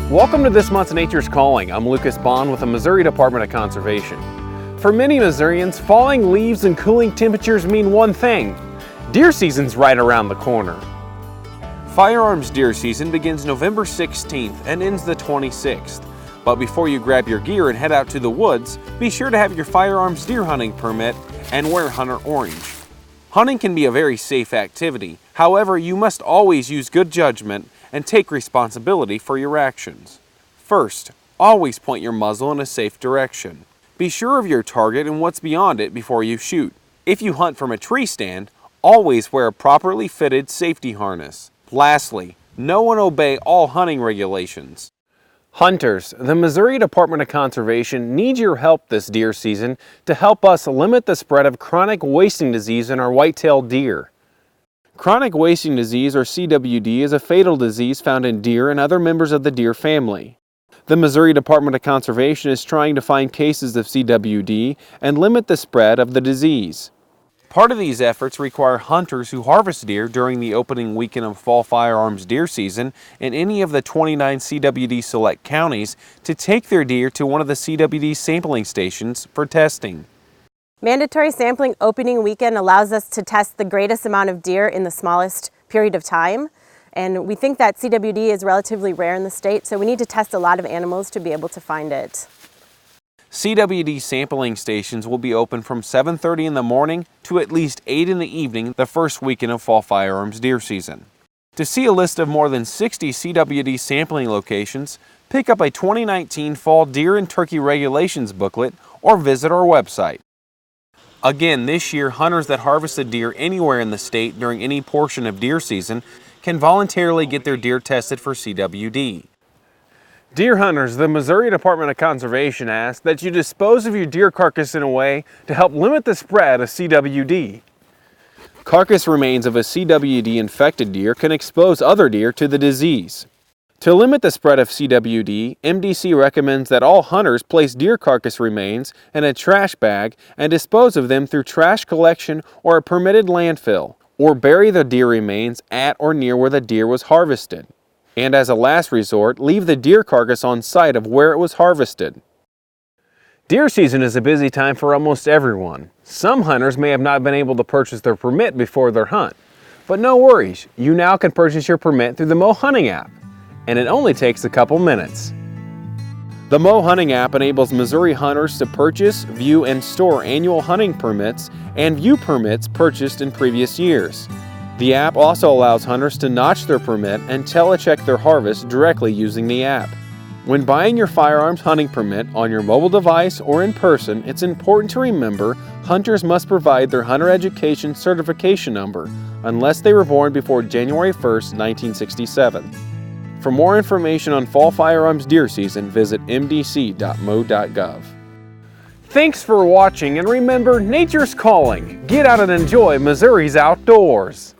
Welcome to this month's Nature's Calling. I'm Lucas Bond with the Missouri Department of Conservation. For many Missourians, falling leaves and cooling temperatures mean one thing: deer season's right around the corner. Firearms deer season begins November 16th and ends the 26th. But before you grab your gear and head out to the woods, be sure to have your firearms deer hunting permit and wear hunter orange. Hunting can be a very safe activity. However, you must always use good judgment and take responsibility for your actions. First, always point your muzzle in a safe direction. Be sure of your target and what's beyond it before you shoot. If you hunt from a tree stand, always wear a properly fitted safety harness. Lastly, know and obey all hunting regulations. Hunters, the Missouri Department of Conservation needs your help this deer season to help us limit the spread of chronic wasting disease in our white-tailed deer. Chronic wasting disease, or CWD, is a fatal disease found in deer and other members of the deer family. The Missouri Department of Conservation is trying to find cases of CWD and limit the spread of the disease. Part of these efforts require hunters who harvest deer during the opening weekend of fall firearms deer season in any of the 29 CWD select counties to take their deer to one of the CWD sampling stations for testing. Mandatory sampling opening weekend allows us to test the greatest amount of deer in the smallest period of time. And we think that CWD is relatively rare in the state, so we need to test a lot of animals to be able to find it. CWD sampling stations will be open from 7:30 in the morning to at least 8 in the evening the first weekend of fall firearms deer season. To see a list of more than 60 CWD sampling locations, pick up a 2019 Fall Deer and Turkey Regulations booklet or visit our website. Again, this year, hunters that harvested deer anywhere in the state during any portion of deer season can voluntarily get their deer tested for CWD. Deer hunters, the Missouri Department of Conservation asks that you dispose of your deer carcass in a way to help limit the spread of CWD. Carcass remains of a CWD-infected deer can expose other deer to the disease. To limit the spread of CWD, MDC recommends that all hunters place deer carcass remains in a trash bag and dispose of them through trash collection or a permitted landfill, or bury the deer remains at or near where the deer was harvested. And as a last resort, leave the deer carcass on site of where it was harvested. Deer season is a busy time for almost everyone. Some hunters may have not been able to purchase their permit before their hunt. But no worries, you now can purchase your permit through the Mou Hunting App, and it only takes a couple minutes. The Mou Hunting App enables Missouri hunters to purchase, view, and store annual hunting permits and view permits purchased in previous years. The app also allows hunters to notch their permit and telecheck their harvest directly using the app. When buying your firearms hunting permit on your mobile device or in person, it's important to remember hunters must provide their hunter education certification number unless they were born before January 1st, 1967. For more information on fall firearms deer season, visit mdc.mo.gov. Thanks for watching, and remember, nature's calling. Get out and enjoy Missouri's outdoors.